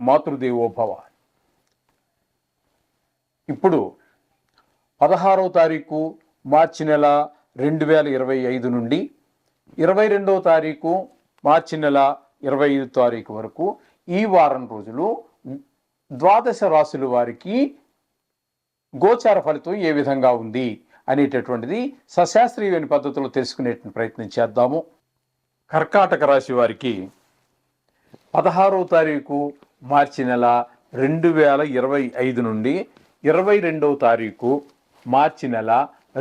మాతృదేవోభవ. ఇప్పుడు 16వ తారీఖు మార్చి నెల 2025 నుండి 22వ తారీఖు మార్చి నెల 25 తారీఖు వరకు ఈ వారం రోజులు ద్వాదశ రాశుల వారికి గోచార ఫలితం ఏ విధంగా ఉంది అనేటటువంటిది సశాస్త్రీయమైన పద్ధతిలో తెలుసుకునే ప్రయత్నం చేద్దాము. కర్కాటక రాశి వారికి 16వ తారీఖు మార్చి నెల 2025 నుండి 22వ తారీఖు మార్చి నెల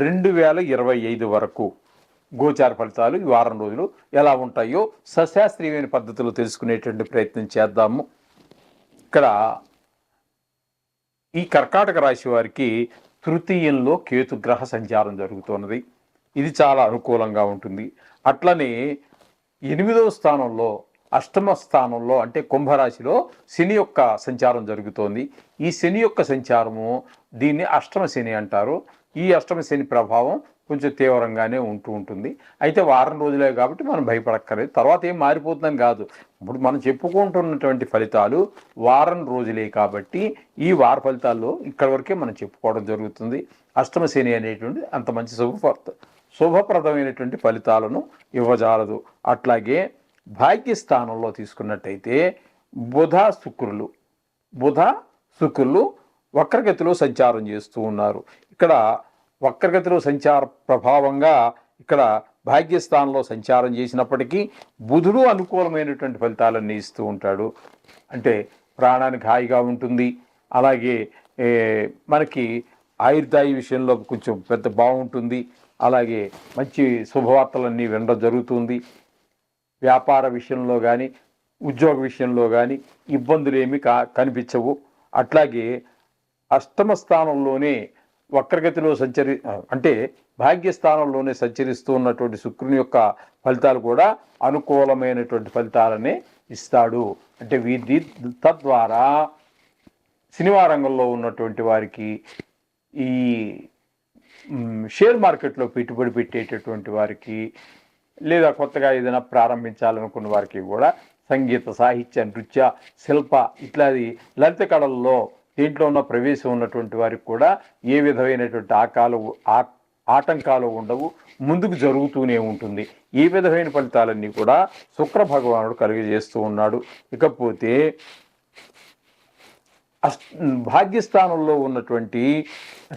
2025 వరకు గోచార ఫలితాలు ఈ వారం రోజులు ఎలా ఉంటాయో సశాస్త్రీయమైన పద్ధతిలో తెలుసుకునేటువంటి ప్రయత్నం చేద్దాము. ఇక్కడ ఈ కర్కాటక రాశి వారికి తృతీయంలో కేతుగ్రహ సంచారం జరుగుతున్నది. ఇది చాలా అనుకూలంగా ఉంటుంది. అట్లనే 8వ స్థానంలో అష్టమ స్థానంలో అంటే కుంభరాశిలో శని యొక్క సంచారం జరుగుతోంది. ఈ శని యొక్క సంచారము దీన్ని అష్టమ శని అంటారు. ఈ అష్టమ శని ప్రభావం కొంచెం తీవ్రంగానే ఉంటుంది. అయితే వారం రోజులే కాబట్టి మనం భయపడక్కర్లేదు. తర్వాత ఏం మారిపోతుందని కాదు. ఇప్పుడు మనం చెప్పుకుంటున్నటువంటి ఫలితాలు వారం రోజులే కాబట్టి ఈ వార ఫలితాల్లో ఇక్కడ వరకే మనం చెప్పుకోవడం జరుగుతుంది. అష్టమ శని అనేటువంటి అంత మంచి శుభప్రదమైనటువంటి ఫలితాలను ఇవ్వజాలదు. అట్లాగే భాగ్యస్థానంలో తీసుకున్నట్టయితే బుధ శుక్రులు వక్రగతిలో సంచారం చేస్తూ ఉన్నారు. ఇక్కడ వక్రగతిలో సంచార ప్రభావంగా ఇక్కడ భాగ్యస్థానంలో సంచారం చేసినప్పటికీ బుధుడు అనుకూలమైనటువంటి ఫలితాలన్నీ ఇస్తూ ఉంటాడు. అంటే ప్రాణానికి హాయిగా ఉంటుంది. అలాగే మనకి ఆయుర్దాయ విషయంలో కొంచెం పెద్ద బాగుంటుంది. అలాగే మంచి శుభవార్తలన్నీ వినడం జరుగుతుంది. వ్యాపార విషయంలో కానీ ఉద్యోగ విషయంలో కానీ ఇబ్బందులు ఏమీ కనిపించవు. అట్లాగే అష్టమ స్థానంలోనే వక్రగతిలో అంటే భాగ్యస్థానంలోనే సంచరిస్తూ ఉన్నటువంటి శుక్రుని యొక్క ఫలితాలు కూడా అనుకూలమైనటువంటి ఫలితాలనే ఇస్తాడు. అంటే వీరి తద్వారా సినిమా రంగంలో ఉన్నటువంటి వారికి, ఈ షేర్ మార్కెట్లో పెట్టుబడి పెట్టేటటువంటి వారికి, లేదా కొత్తగా ఏదైనా ప్రారంభించాలనుకున్న వారికి కూడా సంగీత, సాహిత్య, నృత్య, శిల్ప ఇట్లాది లలిత కళల్లో దీంట్లో ఉన్న ప్రవేశం ఉన్నటువంటి వారికి కూడా ఏ విధమైనటువంటి ఆటంకాలు ఉండవు, ముందుకు జరుగుతూనే ఉంటుంది. ఈ విధమైన ఫలితాలన్నీ కూడా శుక్ర భగవానుడు కలిగజేస్తూ ఉన్నాడు. ఇకపోతే భాగ్యస్థానంలో ఉన్నటువంటి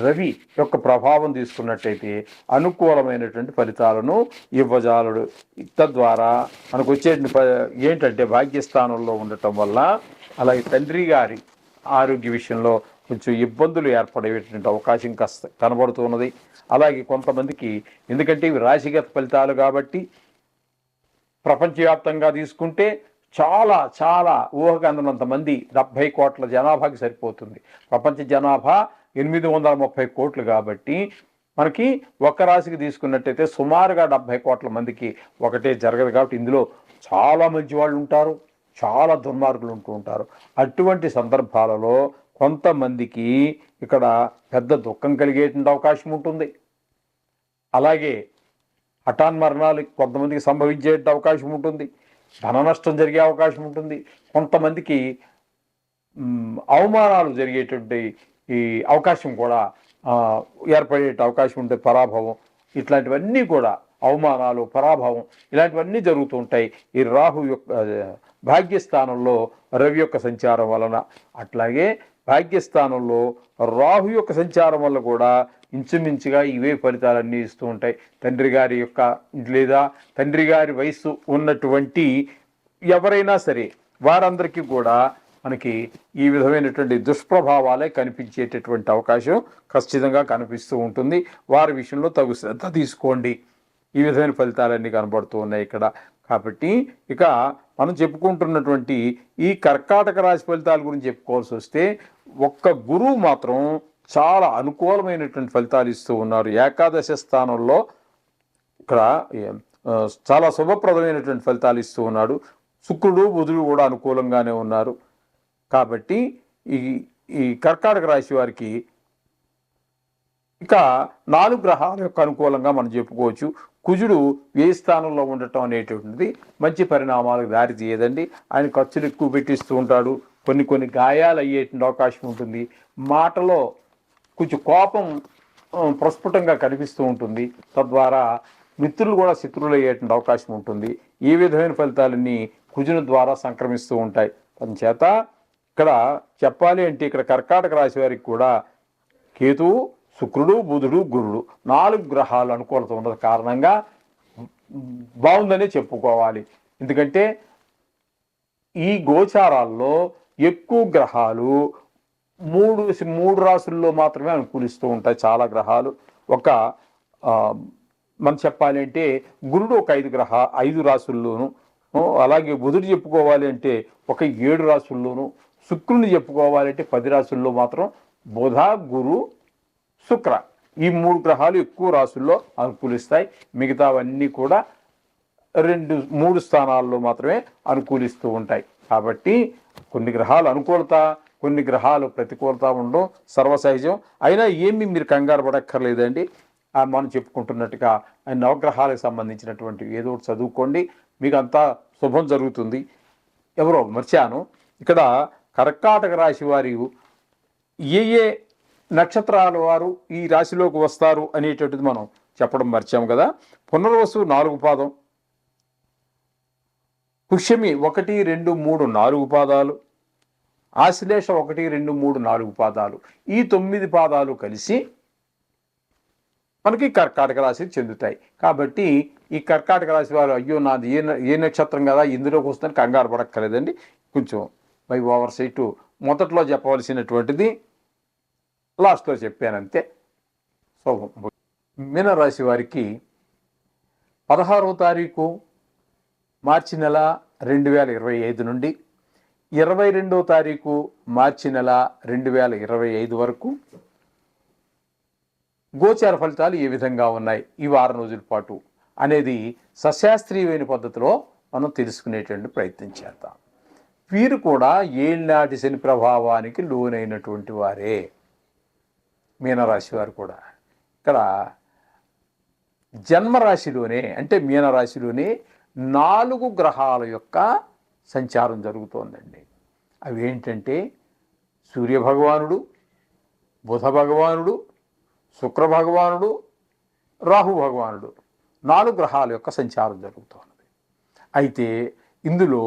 రవి యొక్క ప్రభావం తీసుకున్నట్టయితే అనుకూలమైనటువంటి ఫలితాలను ఇవ్వజాలడు. తద్వారా మనకు వచ్చే ఏంటంటే భాగ్యస్థానంలో ఉండటం వల్ల అలాగే తండ్రి గారి ఆరోగ్య విషయంలో కొంచెం ఇబ్బందులు ఏర్పడేటువంటి అవకాశం కనబడుతున్నది. అలాగే కొంతమందికి, ఎందుకంటే ఇవి రాశిగత ఫలితాలు కాబట్టి ప్రపంచవ్యాప్తంగా తీసుకుంటే చాలా చాలా ఊహకందనంత మంది 70 కోట్ల జనాభాకి సరిపోతుంది. ప్రపంచ జనాభా 830 కోట్లు కాబట్టి మనకి ఒక రాశికి తీసుకున్నట్టయితే సుమారుగా 70 కోట్ల మందికి ఒకటే జరగదు. కాబట్టి ఇందులో చాలా మంచి వాళ్ళు ఉంటారు, చాలా దుర్మార్గులు ఉంటూ ఉంటారు. అటువంటి సందర్భాలలో కొంతమందికి ఇక్కడ పెద్ద దుఃఖం కలిగేటువంటి అవకాశం ఉంటుంది. అలాగే హఠాన్మరణాలు కొంతమందికి సంభవించే అవకాశం ఉంటుంది. ధన నష్టం జరిగే అవకాశం ఉంటుంది. కొంతమందికి అవమానాలు జరిగేటువంటి ఈ అవకాశం కూడా ఏర్పడే అవకాశం ఉంటుంది. పరాభవం ఇట్లాంటివన్నీ కూడా, అవమానాలు, పరాభవం ఇలాంటివన్నీ జరుగుతూ ఉంటాయి ఈ రాహు యొక్క భాగ్యస్థానంలో రవి యొక్క సంచారం వలన. అట్లాగే భాగ్యస్థానంలో రాహు యొక్క సంచారం వల్ల కూడా ఇంచుమించుగా ఇవే ఫలితాలన్నీ ఇస్తూ ఉంటాయి. తండ్రి గారి యొక్క లేదా తండ్రి గారి వయసు ఉన్నటువంటి ఎవరైనా సరే వారందరికీ కూడా మనకి ఈ విధమైనటువంటి దుష్ప్రభావాలే కనిపించేటటువంటి అవకాశం ఖచ్చితంగా కనిపిస్తూ ఉంటుంది. వారి విషయంలో తగు శ్రద్ధ తీసుకోండి. ఈ విధమైన ఫలితాలన్నీ కనబడుతూ ఉన్నాయి ఇక్కడ. కాబట్టి ఇక మనం చెప్పుకుంటున్నటువంటి ఈ కర్కాటక రాశి ఫలితాల గురించి చెప్పుకోవాల్సి వస్తే ఒక్క గురువు మాత్రం చాలా అనుకూలమైనటువంటి ఫలితాలు ఇస్తూ ఉన్నారు. ఏకాదశ స్థానంలో ఇక్కడ చాలా శుభప్రదమైనటువంటి ఫలితాలు ఇస్తూ ఉన్నాడు. శుక్రుడు, బుధుడు కూడా అనుకూలంగానే ఉన్నారు. కాబట్టి ఈ కర్కాటక రాశి వారికి ఇక 4 గ్రహాల యొక్క అనుకూలంగా మనం చెప్పుకోవచ్చు. కుజుడు వ్యయ స్థానంలో ఉండటం అనేటువంటిది మంచి పరిణామాలకు దారి తీయదండి. ఆయన ఖర్చులు ఎక్కువ పెట్టిస్తూ ఉంటాడు. కొన్ని గాయాలు అయ్యేటువంటి అవకాశం ఉంటుంది. మాటలో కొంచెం కోపం ప్రస్ఫుటంగా కనిపిస్తూ ఉంటుంది. తద్వారా మిత్రులు కూడా శత్రువులు అయ్యేటువంటి అవకాశం ఉంటుంది. ఈ విధమైన ఫలితాలన్నీ కుజుని ద్వారా సంక్రమిస్తూ ఉంటాయి. అందుచేత ఇక్కడ చెప్పాలి అంటే ఇక్కడ కర్కాటక రాశి వారికి కూడా కేతువు, శుక్రుడు, బుధుడు, గురుడు 4 గ్రహాలు అనుకూలత ఉన్న కారణంగా బాగుందనే చెప్పుకోవాలి. ఎందుకంటే ఈ గోచారాల్లో ఎక్కువ గ్రహాలు మూడు రాసుల్లో మాత్రమే అనుకూలిస్తూ ఉంటాయి. చాలా గ్రహాలు మనం చెప్పాలి అంటే గురుడు ఒక 5 రాసుల్లోనూ, అలాగే బుధుడు చెప్పుకోవాలి అంటే ఒక 7 రాసుల్లోనూ, శుక్రుని చెప్పుకోవాలి అంటే 10 రాసుల్లో మాత్రం బుధ, గురు, శుక్ర ఈ 3 గ్రహాలు ఎక్కువ రాసుల్లో అనుకూలిస్తాయి. మిగతావన్నీ కూడా 2-3 స్థానాల్లో మాత్రమే అనుకూలిస్తూ ఉంటాయి. కాబట్టి కొన్ని గ్రహాలు అనుకూలత, కొన్ని గ్రహాలు ప్రతికూలత ఉండడం సర్వసహజం. అయినా ఏమి మీరు కంగారు పడక్కర్లేదండి. మనం చెప్పుకుంటున్నట్టుగా నవగ్రహాలకు సంబంధించినటువంటి ఏదో ఒకటి చదువుకోండి, మీకు అంతా శుభం జరుగుతుంది. ఎవరో మర్చాను, ఇక్కడ కర్కాటక రాశి వారి ఏ నక్షత్రాల వారు ఈ రాశిలోకి వస్తారు అనేటువంటిది మనం చెప్పడం మర్చాము కదా. పునర్వసు 4 పాదం, పుష్యమి 1, 2, 3, 4 పాదాలు, ఆశ్లేష 1, 2, 3, 4 పాదాలు, ఈ 9 పాదాలు కలిసి మనకి కర్కాటక రాశికి చెందుతాయి. కాబట్టి ఈ కర్కాటక రాశి వారు అయ్యో నాది ఏ నక్షత్రం కదా ఇందులోకి వస్తుందని కంగారు పడక్కర్లేదండి. కొంచెం బై ఓవర్ సైట్ మొదట్లో చెప్పవలసినటువంటిది లాస్ట్లో చెప్పానంతే. శుభం. మీనరాశి వారికి 16వ తారీఖు మార్చి నెల 2025 నుండి 22వ తారీఖు మార్చి నెల 2025 వరకు గోచార ఫలితాలు ఏ విధంగా ఉన్నాయి ఈ వారం రోజుల పాటు అనేది సశాస్త్రీయమైన పద్ధతిలో మనం తెలుసుకునేటువంటి ప్రయత్నం చేద్దాం. వీరు కూడా ఏళ్ళనాటి శని ప్రభావానికి లోనైనటువంటి వారే. మీనరాశి వారు కూడా ఇక్కడ జన్మరాశిలోనే అంటే మీనరాశిలోనే 4 గ్రహాల యొక్క సంచారం జరుగుతోందండి. అవి ఏంటంటే సూర్యభగవానుడు, బుధ భగవానుడు, శుక్ర భగవానుడు, రాహు భగవానుడు 4 గ్రహాల యొక్క సంచారం జరుగుతున్నది. అయితే ఇందులో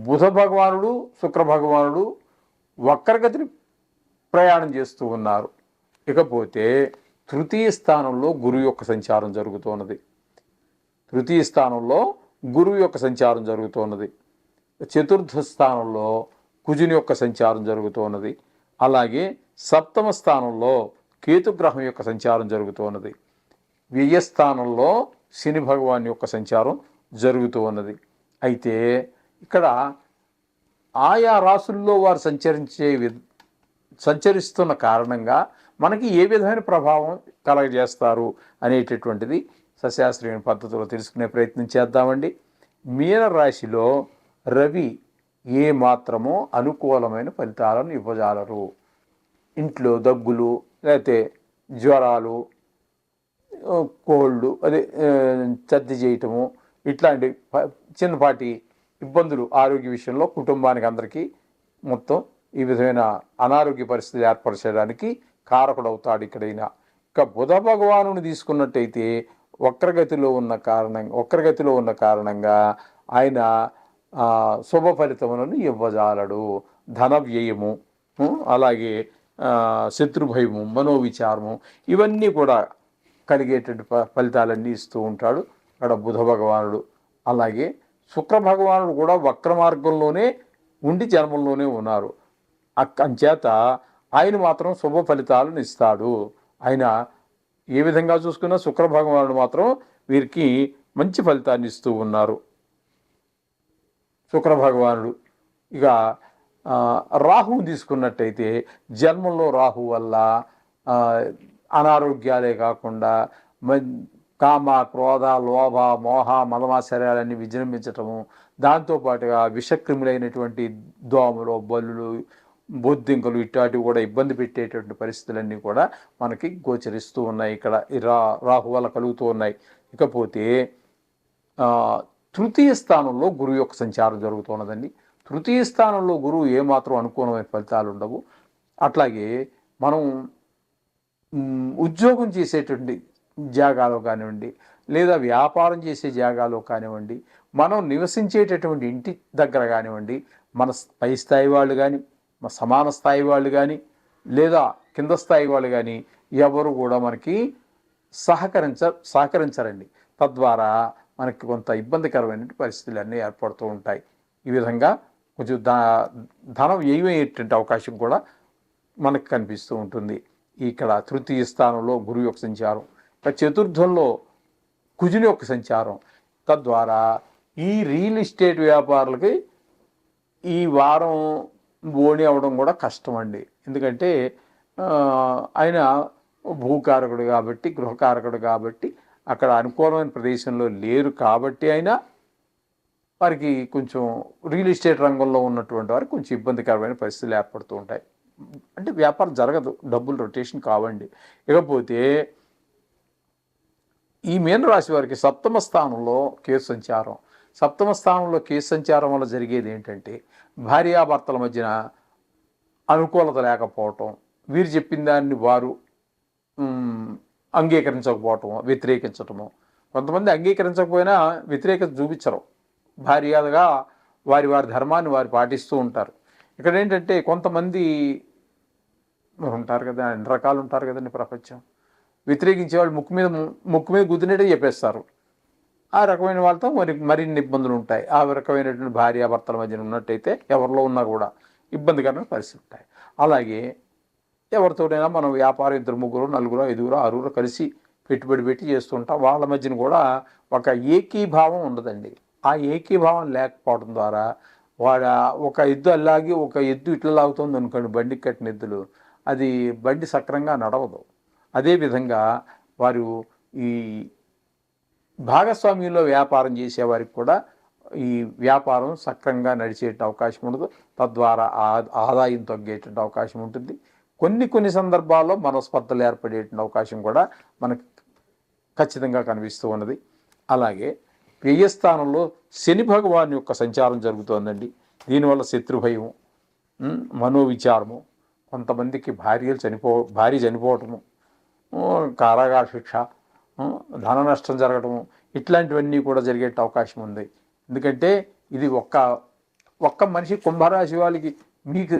బుధ భగవానుడు, శుక్ర భగవానుడు వక్రగతిని ప్రయాణం చేస్తూ ఉన్నారు. ఇకపోతే తృతీయ స్థానంలో గురువు యొక్క సంచారం జరుగుతున్నది. తృతీయ స్థానంలో గురువు యొక్క సంచారం జరుగుతున్నది. చతుర్థ స్థానంలో కుజుని యొక్క సంచారం జరుగుతున్నది. అలాగే సప్తమ స్థానంలో కేతుగ్రహం యొక్క సంచారం జరుగుతున్నది. వ్యయస్థానంలో శని భగవాన్ యొక్క సంచారం జరుగుతూ ఉన్నది. అయితే ఇక్కడ ఆయా రాసుల్లో వారు సంచరిస్తున్న కారణంగా మనకి ఏ విధమైన ప్రభావం కలగజేస్తారు అనేటటువంటిది సశాస్త్రీయ పద్ధతిలో తెలుసుకునే ప్రయత్నం చేద్దామండి. మీనరాశిలో రవి ఏ మాత్రమో అనుకూలమైన ఫలితాలను ఇవ్వజాలరు. ఇంట్లో దగ్గులు, లేకపోతే జ్వరాలు, కోల్డ్, సర్ది చేయటము, ఇట్లాంటి చిన్నపాటి ఇబ్బందులు ఆరోగ్య విషయంలో కుటుంబానికి అందరికీ మొత్తం ఈ విధమైన అనారోగ్య పరిస్థితులు ఏర్పరచడానికి కారకుడవుతాడు ఇక్కడైనా. ఇక బుధ భగవానుని తీసుకున్నట్టయితే వక్రగతిలో ఉన్న కారణంగా ఆయన శుభ ఫలితములను ఇవ్వజాలడు. ధన వ్యయము, అలాగే శత్రుభయము, మనోవిచారము ఇవన్నీ కూడా కలిగేటువంటి ఫలితాలన్నీ ఇస్తూ ఉంటాడు అక్కడ బుధ భగవానుడు. అలాగే శుక్ర భగవానుడు కూడా వక్ర మార్గంలోనే ఉండి జన్మంలోనే ఉన్నారు. అంచేత ఆయన మాత్రం శుభ ఫలితాలను ఇస్తాడు. ఆయన ఏ విధంగా చూసుకున్నా శుక్ర భగవానుడు మాత్రం వీరికి మంచి ఫలితాన్ని ఇస్తూ ఉన్నారు. శుక్ర భగవానుడు. ఇక రాహువు తీసుకున్నట్టయితే జన్మంలో రాహు వల్ల అనారోగ్యాలే కాకుండా కామ, క్రోధ, లోభ, మోహ, మదమాశ్చర్యాలన్నీ విజృంభించటము, దాంతోపాటుగా విషక్రిములైనటువంటి దోమలు, బల్లులు, బొద్దింకలు ఇట్లాంటివి కూడా ఇబ్బంది పెట్టేటువంటి పరిస్థితులన్నీ కూడా మనకి గోచరిస్తూ ఉన్నాయి. ఇక్కడ ఈ రాహు వల్ల కలుగుతూ ఉన్నాయి. ఇకపోతే తృతీయ స్థానంలో గురువు యొక్క సంచారం జరుగుతున్నదండి. తృతీయ స్థానంలో గురువు ఏమాత్రం అనుకూలమైన ఫలితాలు ఉండవు. అట్లాగే మనం ఉద్యోగం చేసేటువంటి జాగాలో కానివ్వండి, లేదా వ్యాపారం చేసే జాగాలో కానివ్వండి, మనం నివసించేటటువంటి ఇంటి దగ్గర కానివ్వండి, మన పై స్థాయి వాళ్ళు కానీ, మన సమాన స్థాయి వాళ్ళు కానీ, లేదా కింద స్థాయి వాళ్ళు కానీ ఎవరు కూడా మనకి సహకరించరండి. తద్వారా మనకి కొంత ఇబ్బందికరమైన పరిస్థితులు అన్నీ ఏర్పడుతూ ఉంటాయి. ఈ విధంగా కొంచెం ధనం వ్యయమయ్యేటువంటి అవకాశం కూడా మనకు కనిపిస్తూ ఉంటుంది. ఇక్కడ తృతీయ స్థానంలో గురువు యొక్క సంచారం, చతుర్థంలో కుజుని యొక్క సంచారం. తద్వారా ఈ రియల్ ఎస్టేట్ వ్యాపారులకి ఈ వారం బోణి అవ్వడం కూడా కష్టం అండి. ఎందుకంటే ఆయన భూకారకుడు కాబట్టి, గృహకారకుడు కాబట్టి, అక్కడ అనుకూలమైన ప్రదేశంలో లేరు కాబట్టి అయినా వారికి కొంచెం రియల్ ఎస్టేట్ రంగంలో ఉన్నటువంటి వారికి కొంచెం ఇబ్బందికరమైన పరిస్థితులు ఏర్పడుతూ ఉంటాయి. అంటే వ్యాపారం జరగదు, డబ్బులు రొటేషన్ కావండి. ఇకపోతే ఈ మీనరాశి వారికి సప్తమ స్థానంలో కేతు సంచారం. సప్తమ స్థానంలో కేతు సంచారం వల్ల జరిగేది ఏంటంటే భార్యాభర్తల మధ్యన అనుకూలత లేకపోవటం, వీరు చెప్పిన దాన్ని వారు అంగీకరించకపోవటము, వ్యతిరేకించటము. కొంతమంది అంగీకరించకపోయినా వ్యతిరేకత చూపించరు, భార్యగా వారి ధర్మాన్ని వారు పాటిస్తూ ఉంటారు. ఇక్కడ ఏంటంటే కొంతమంది ఉంటారు కదా, అన్ని రకాలు ఉంటారు కదండి ప్రపంచం. వ్యతిరేకించే వాళ్ళు ముక్కు మీద గుద్దినట్టే చెప్పేస్తారు. ఆ రకమైన వాళ్ళతో మరిన్ని ఇబ్బందులు ఉంటాయి. ఆ రకమైనటువంటి భార్యాభర్తల మధ్యన ఉన్నట్టయితే ఎవరిలో ఉన్నా కూడా ఇబ్బందికరమైన పరిస్థితులు ఉంటాయి. అలాగే ఎవరితోనైనా మనం వ్యాపారం 2, 3, 4, 5, 6 కలిసి పెట్టుబడి పెట్టి చేస్తుంటాం. వాళ్ళ మధ్యన కూడా ఒక ఏకీభావం ఉండదండి. ఆ ఏకీభావం లేకపోవడం ద్వారా ఒక ఎద్దు అలాగే ఒక ఎద్దు ఇట్లా లాగుతుంది అనుకోండి, బండికి కట్టిన ఎద్దులు, అది బండి సక్రంగా నడవదు. అదేవిధంగా వారు ఈ భాగస్వామ్యంలో వ్యాపారం చేసేవారికి కూడా ఈ వ్యాపారం సక్రంగా నడిచే అవకాశం ఉండదు. తద్వారా ఆదాయం తగ్గేటువంటి అవకాశం ఉంటుంది. కొన్ని సందర్భాల్లో మనస్పర్ధలు ఏర్పడేటువంటి అవకాశం కూడా మనకు ఖచ్చితంగా కనిపిస్తూ ఉన్నది. అలాగే వ్యయస్థానంలో శని భగవాన్ యొక్క సంచారం జరుగుతోందండి. దీనివల్ల శత్రుభయం, మనోవిచారము, కొంతమందికి భార్య చనిపోవటము, కారాగార శిక్ష, ధన నష్టం జరగటము, ఇట్లాంటివన్నీ కూడా జరిగే అవకాశం ఉంది. ఎందుకంటే ఇది ఒక్క మనిషి కుంభరాశి వాళ్ళకి మీకు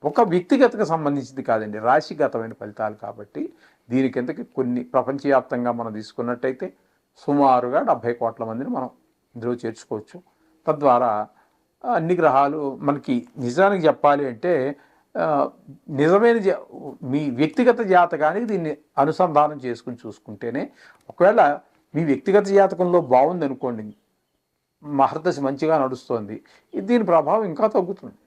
ఒక వ్యక్తిగతకు సంబంధించింది కాదండి, రాశిగతమైన ఫలితాలు కాబట్టి దీనికి ఎంతకి కొన్ని ప్రపంచవ్యాప్తంగా మనం తీసుకున్నట్టయితే సుమారుగా 70 కోట్ల మందిని మనం ఇందులో చేర్చుకోవచ్చు. తద్వారా అన్ని గ్రహాలు మనకి నిజానికి చెప్పాలి అంటే నిజమైన మీ వ్యక్తిగత జాతకానికి దీన్ని అనుసంధానం చేసుకుని చూసుకుంటేనే, ఒకవేళ మీ వ్యక్తిగత జాతకంలో బాగుంది అనుకోండి, మహర్దశ మంచిగా నడుస్తోంది, దీని ప్రభావం ఇంకా తగ్గుతుంది.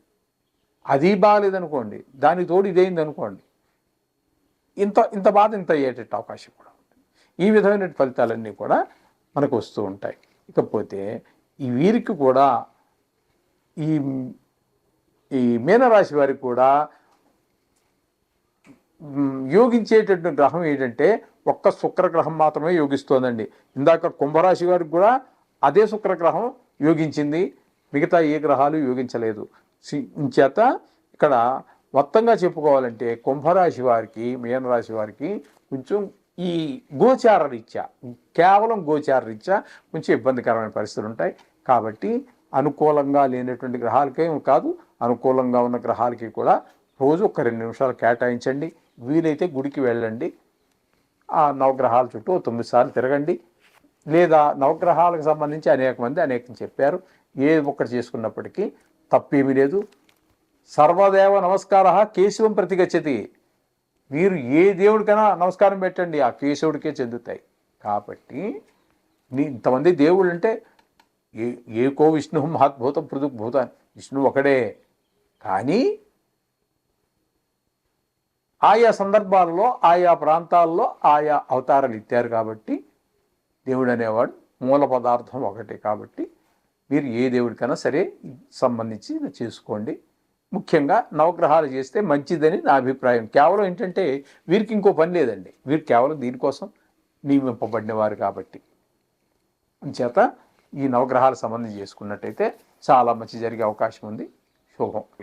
అది బాగాలేదనుకోండి, దానికి తోడు ఇదేంది అనుకోండి, ఇంత బాధ ఇంత అయ్యేటట్టు అవకాశం కూడా ఉంది. ఈ విధమైన ఫలితాలన్నీ కూడా మనకు వస్తూ ఉంటాయి. ఇకపోతే ఈ వీరికి కూడా ఈ మీనరాశి వారికి కూడా యోగించేటటువంటి గ్రహం ఏంటంటే ఒక్క శుక్రగ్రహం మాత్రమే యోగిస్తోందండి. ఇందాక కుంభరాశి వారికి కూడా అదే శుక్రగ్రహం యోగించింది, మిగతా ఏ గ్రహాలు యోగించలేదు. చేత ఇక్కడ మొత్తంగా చెప్పుకోవాలంటే కుంభరాశి వారికి, మీనరాశి వారికి కొంచెం ఈ గోచార రీత్యా, కేవలం గోచార రీత్యా కొంచెం ఇబ్బందికరమైన పరిస్థితులు ఉంటాయి. కాబట్టి అనుకూలంగా లేనటువంటి గ్రహాలకే కాదు, అనుకూలంగా ఉన్న గ్రహాలకి కూడా రోజు ఒక 2 నిమిషాలు కేటాయించండి. వీలైతే గుడికి వెళ్ళండి, ఆ నవగ్రహాల చుట్టూ 9 సార్లు తిరగండి. లేదా నవగ్రహాలకు సంబంధించి అనేకం చెప్పారు, ఏ ఒక్కటి చేసుకున్నప్పటికీ తప్పేమీ లేదు. సర్వదేవ నమస్కార కేశవం ప్రతిగచ్చతి. మీరు ఏ దేవుడికైనా నమస్కారం పెట్టండి, ఆ కేశవుడికే చెందుతాయి. కాబట్టి ఇంతమంది దేవుళ్ళు అంటే ఏకో విష్ణు మహాద్భూతం పృథుగ్భూతాన్ని, విష్ణువు ఒకడే. కానీ ఆయా సందర్భాల్లో, ఆయా ప్రాంతాల్లో ఆయా అవతారాలు ఇచ్చారు కాబట్టి దేవుడు అనేవాడు మూల పదార్థం ఒకటే. కాబట్టి మీరు ఏ దేవుడికైనా సరే సంబంధించి చేసుకోండి. ముఖ్యంగా నవగ్రహాలు చేస్తే మంచిదని నా అభిప్రాయం. కేవలం ఏంటంటే వీరికి ఇంకో పని లేదండి, వీరు కేవలం దీనికోసం నియమింపబడినవారు కాబట్టి అంచేత ఈ నవగ్రహాలకు సంబంధించి చేసుకున్నట్టయితే చాలా మంచి జరిగే అవకాశం ఉంది. శుభం.